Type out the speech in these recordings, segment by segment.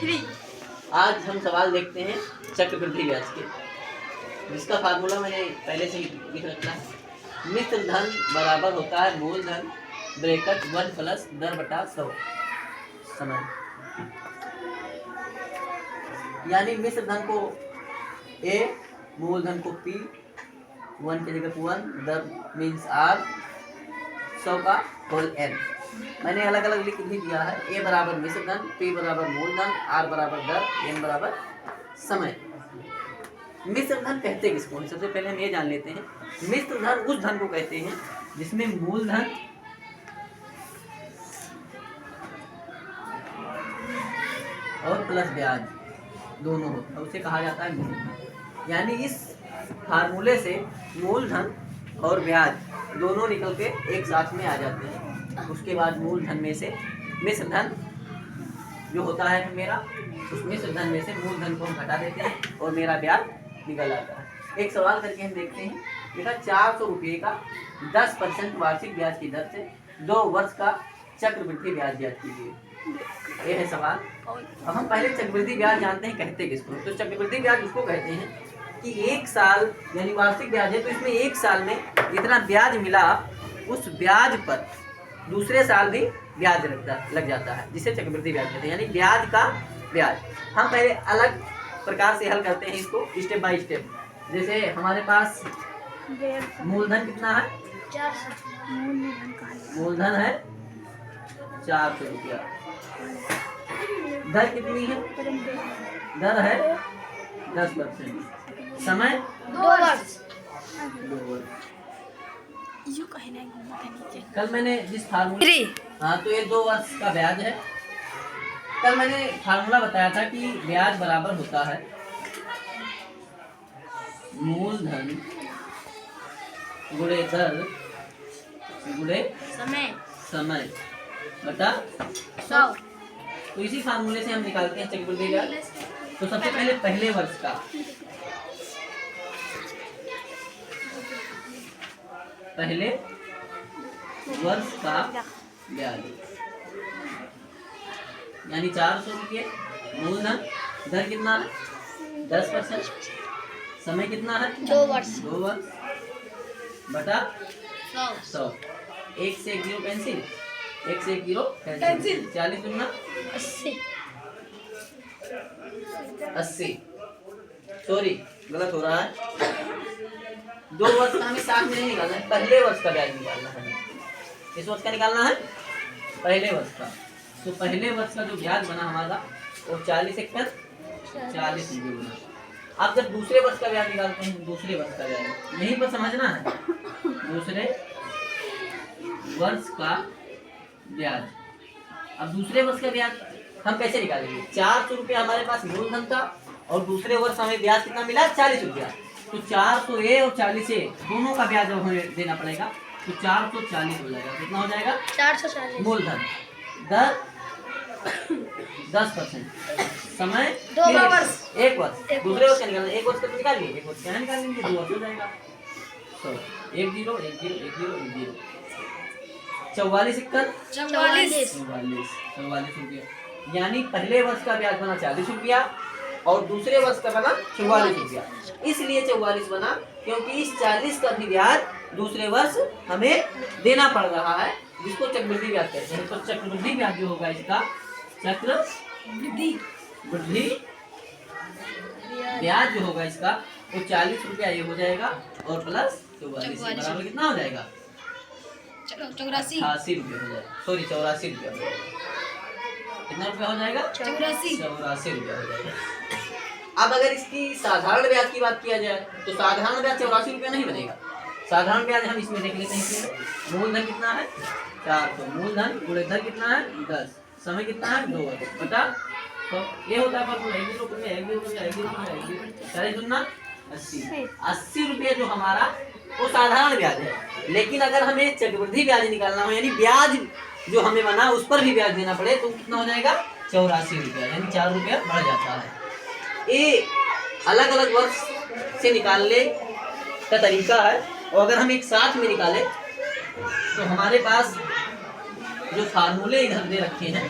आज हम सवाल देखते हैं चक्रवृद्धि ब्याज के, जिसका फार्मूला मैंने पहले से ही लिख रखा है। मिश्र धन बराबर होता है मूलधन ब्रैकेट 1 प्लस दर बटा 100 समय, यानी मिश्र धन को A, मूलधन को P, 1 की जगह 1, दर मीन्स R, 100 का होल N। मैंने अलग अलग लिख भी दिया है। A बराबर मिश्र धन, P बराबर मूलधन, R बराबर दर, N बराबर समय। मिश्र धन कहते किसको हैं? सबसे पहले हम ये जान लेते हैं। मिश्र धन उस धन को कहते हैं जिसमें मूलधन और प्लस ब्याज दोनों हो, तो उसे कहा जाता है मिश्र धन। यानी इस फार्मूले से मूलधन और ब्याज दोनों निकल के एक साथ में आ जाते हैं। उसके बाद मूलधन में से मिश्र धन जो होता है मेरा, उस मिश्र धन में से मूलधन को हम घटा देते हैं और मेरा ब्याज निकल आता है। एक सवाल करके हम देखते हैं। देखा 400 रुपये का 10% वार्षिक ब्याज की दर से 2 वर्ष का चक्रवृद्धि ब्याज ज्ञात कीजिए। ये है सवाल। अब हम पहले चक्रवृद्धि ब्याज जानते हैं कहते किसको। तो चक्रवृद्धि ब्याज उसको कहते हैं कि 1 साल यानी वार्षिक ब्याज है, तो इसमें 1 साल में जितना ब्याज मिला उस ब्याज पर दूसरे साल भी ब्याज लग जाता है, जिसे चक्रवृद्धि ब्याज कहते हैं, यानी ब्याज का ब्याज। हम पहले अलग प्रकार से हल करते हैं इसको स्टेप बाय स्टेप। जैसे हमारे पास मूलधन कितना है? 400। मूलधन है 400 रुपया। दर कितनी है? दर है 10%। समय 2 वर्ष। 2 वर्ष। कल मैंने जिस फार्मूला, हाँ तो ये 2 वर्ष का ब्याज है। कल मैंने फार्मूला बताया था कि ब्याज बराबर होता है मूलधन गुणे दर गुणे समय बटा 100। तो इसी फार्मूले से हम निकालते हैं चक्रवृद्धि ब्याज। तो सबसे पहले पहले वर्ष का ब्याज यानी 400 रुपये मूलधन, दर कितना है? 10%, समय कितना है? 2 वर्ष। 2 वर्ष बटा 100। 1 से 1 जीरो कैंसिल, 1 से 1 जीरो कैंसिल। 40 दूना 80। सॉरी गलत हो रहा है। 2 वर्ष का हमें साथ में नहीं निकालना है, पहले वर्ष का ब्याज निकालना है। इस वर्ष का निकालना है पहले वर्ष का। तो पहले वर्ष का जो ब्याज बना हमारा वो 40 एकड़ 40 रुपये बना। अब जब दूसरे वर्ष का ब्याज निकालते हैं, दूसरे वर्ष का ब्याज यहीं पर समझना है। दूसरे वर्ष का ब्याज, अब दूसरे वर्ष का ब्याज हम कैसे निकालेंगे? 400 रुपया हमारे पास मूलधन था और दूसरे वर्ष हमें ब्याज कितना मिला? 40 रुपया। तो 400A और 40A दोनों का ब्याज हमें देना पड़ेगा, तो 440 हो जाएगा। कितना हो जाएगा? 440। मूलधन, दर 10%, समय 2 वर्ष। 1 वर्ष। दूसरे वर्ष का निकालना, 1 वर्ष का तो निकाल लिए, 1 वर्ष क्या निकाल लेंगे? 2 वर्ष हो जाएगा। तो 1 0 1 0 1 0 1 0 44 एकड़ 44 रुपया। यानी पहले वर्ष का ब्याज बना 40 रुपया और दूसरे वर्ष का बना 44 रुपया। इसलिए 44 बना क्योंकि इस 40 का भी ब्याज दूसरे वर्ष हमें देना पड़ रहा है, जिसको चक्रवृद्धि ब्याज कहते हैं। तो चक्रवृद्धि ब्याज जो होगा इसका, चक्रवृद्धि ब्याज जो होगा इसका वो 40 रुपया ये हो जाएगा और प्लस 44 बराबर कितना हो जाएगा? 88 रुपये हो जाएगा। सॉरी 84 रुपया हो जाएगा। कितना रुपया हो जाएगा? 84 रुपया हो जाएगा। अब अगर इसकी साधारण ब्याज की बात किया जाए तो साधारण ब्याज 84 रुपया नहीं बनेगा। साधारण ब्याज हम इसमें देख लेते हैं। मूलधन कितना है? 400। मूलधन गुणे दर कितना है? 10। समय कितना है? 2 वर्ष बटा। तो ये होता है 80 रुपये जो हमारा वो साधारण ब्याज है। लेकिन अगर हमें चक्रवृद्धि ब्याज निकालना हो, यानी ब्याज जो हमें बना उस पर भी ब्याज देना पड़े, तो कितना हो जाएगा? 84 रुपया, यानी 4 रुपया बढ़ जाता है। ये अलग अलग वर्ष से निकालने का तरीका है। और अगर हम एक साथ में निकालें तो हमारे पास जो फार्मूले इधर दे रखे हैं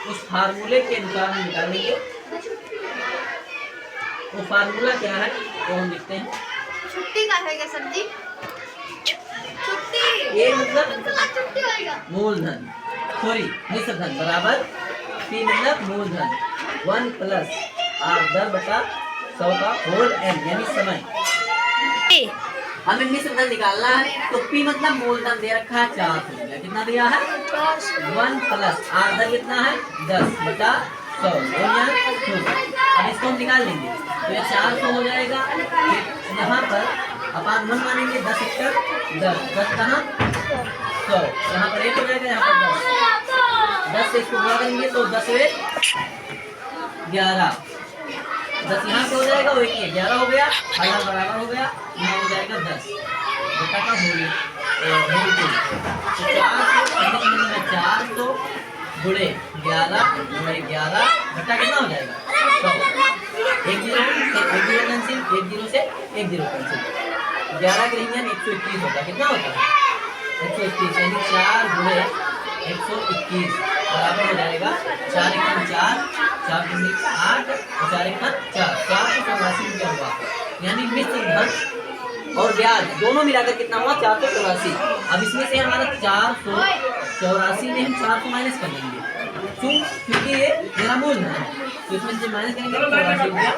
उस फार्मूले के अनुसार हम निकालेंगे। वो फार्मूला क्या है वो हम लिखते हैं। छुट्टी का है क्या सर जी? छुट्टी। ए मतलब छुट्टी होएगा। मूलधन, सॉरी मिश्र धन बराबर पी मतलब मूलधन 1 प्लस आर 10/100 का होल एन यानी समय। हमें मिश्र धन निकालना है तो पी मतलब मूलधन दे रखा है 400 रुपया। कितना दिया है? 1 प्लस आर धन कितना है 10/100 अब इसको हम निकाल लेंगे तो ये 400 हो जाएगा। फिर यहाँ पर अपान 1 मानेंगे 10 एकड़ 10 कहाँ 100 यहाँ पर 1 हो जाएगा यहाँ पर 10 से इसको गुणा करेंगे तो 10 वे 11 10 यहाँ से हो जाएगा वो 11 हो गया आधा बराबर हो गया यहाँ हो जाएगा 10 बेटा का होल 400 गुणे 11 घटा कितना हो जाएगा 100 एक जीरो कैंसिल 1 जीरो से 1 जीरो कैंसिल 11 के रिंजन 121 होगा। कितना होता है 121 यानी 4 गुणे 121 बराबर हो जाएगा 4 एकम 4 4 दूनी 8 और 4 एकम 4 484 रुपया हुआ। यानी मिश्र धन और ब्याज दोनों मिलाकर कितना हुआ 484। अब इसमें से हमारा 484 में हम 400 माइनस कर देंगे क्योंकि ये मेरा मूलधन है तो इसमें से माइनस करेंगे तो 84 रुपया।